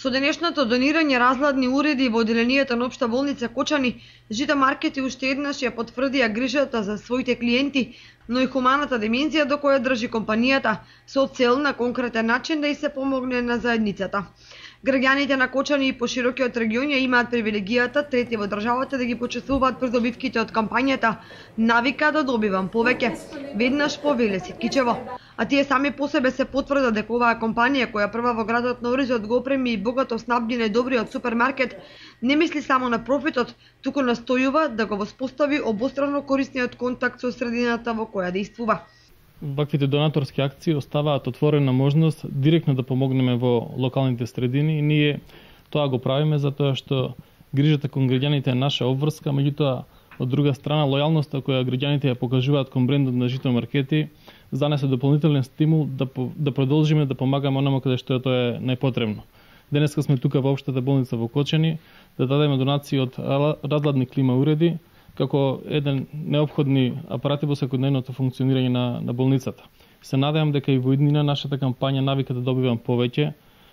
Со денешното донирање разладни уреди во одделенијата на Општа болница Кочани, Жито маркети уште еднаш ја потврдија грижата за своите клиенти, но и хуманата димензија до која држи компанијата, со цел на конкретен начин да и се помогне на заедницата. Граѓаните на Кочани и поширокиот регион ја имаат привилегијата трети во државата да ги почествуваат придобивките од кампањата "Навика да добивам повеќе", веднаш по Велеси Кичево. А тие сами по себе се потврда дека оваа компанија, која прва во градот на Оризот го опреми и богато снабди најдобриот супермаркет, не мисли само на профитот, туку настојува да го воспостави обострано корисниот контакт со средината во која действува. Ваквите донаторски акции оставаат отворена можност директно да помогнеме во локалните средини и ние тоа го правиме затоа што грижата кон граѓаните е наша обврска, меѓутоа од друга страна лојалноста која граѓаните ја покажуваат кон брендот на Жито маркети за нас е дополнителен стимул да продолжиме да помагаме онамо каде што тоа е најпотребно. Денеска сме тука во Општата болница во Кочани да дадеме донации од разладни клима уреди како еден неопходни апарати во секојдневното функционирање на болницата. Се надевам дека и во иднина нашата кампања "Навика да добивам повеќе"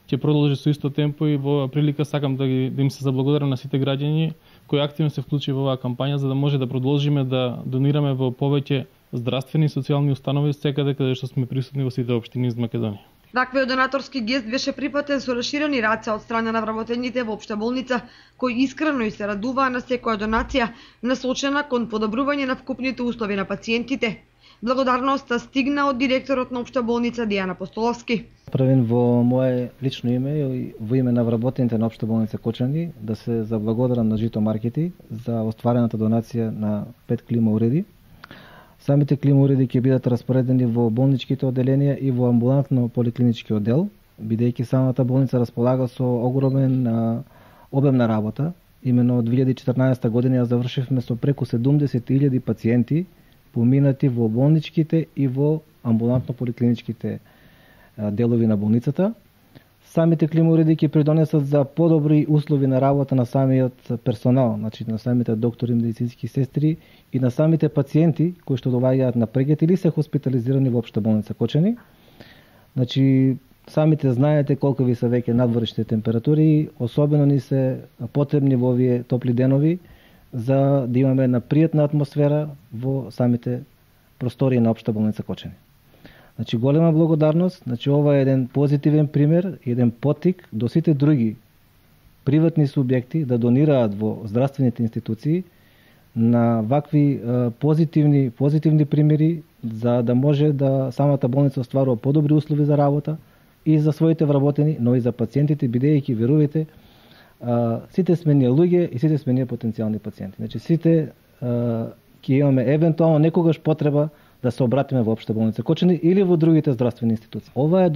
ќе продолжи со исто темпо и во прилика сакам да им се заблагодарам на сите граѓани кои активно се вклучи во оваа кампања за да може да продолжиме да донираме во повеќе здравствени и социјални установи секаде каде што сме присутни во сите општини из Македонија. Ваквиот донаторски гест беше припатен со расширени раце од страна на вработените во Општа болница, кои искрено и се радуваа на секоја донација насочена кон подобрување на вкупните услови на пациентите. Благодарноста стигна од директорот на Општа болница Дијана Постоловски. Правен во мое лично име и во име на вработените на Општа болница Кочани да се заблагодарам на Жито маркети за остварената донација на 5 клима уреди. Самите клима уреди ќе бидат распоредени во болничките одделенија и во амбулантно-поликлинички оддел, бидејќи самата болница располага со огромен обем на работа. Имено од 2014 година ја завршивме со преку 70.000 пациенти поминати во болничките и во амбулантно-поликлиничките делови на болницата. Самите клима уреди ќе придонесат за подобри услови на работа на самиот персонал, значи на самите доктори, медицински сестри и на самите пациенти кои што доаѓаат на преглед или се хоспитализирани во Општа болница Кочани. Значи самите знаете колку ви се веќе надворешните температури, особено ни се потребни во овие топли денови за да имаме една пријатна атмосфера во самите простории на Општа болница Кочани. Значи голема благодарност, значи ова е еден позитивен пример, еден поттик до сите други приватни субјекти да донираат во здравствените институции на вакви позитивни примери за да може да самата болница остварува подобри услови за работа и за своите вработени, но и за пациентите, бидејќи верувате сите сме ние луѓе и сите сме ние потенцијални пациенти. Значи сите ќе имаме евентуално некогаш потреба да се обратиме во Општа болница Кочани или во другите здравствени институции. Ова е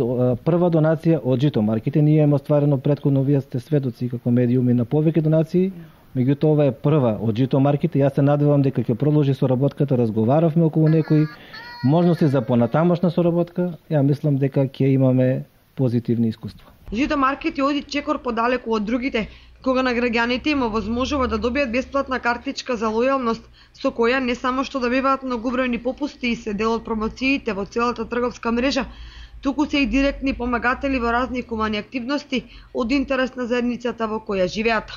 прва донација од Жито маркети. Ние имаме остварено претходно, вие сте сведоци како медиуми на повеќе донации, меѓутоа ова е прва од Жито маркети. Јас се надевам дека ќе продолжи соработката, разговаравме околу некои можности за понатамошна соработка. Ја мислам дека ќе имаме позитивни искуства. Жито маркети оди чекор подалеку од другите, кога на граѓаните им овозможува да добијат бесплатна картичка за лојалност, со која не само што добиваат многобројни попусти и се дел од промоциите во целата трговска мрежа, туку се и директни помагатели во разни хумани активности од интерес на заедницата во која живеат.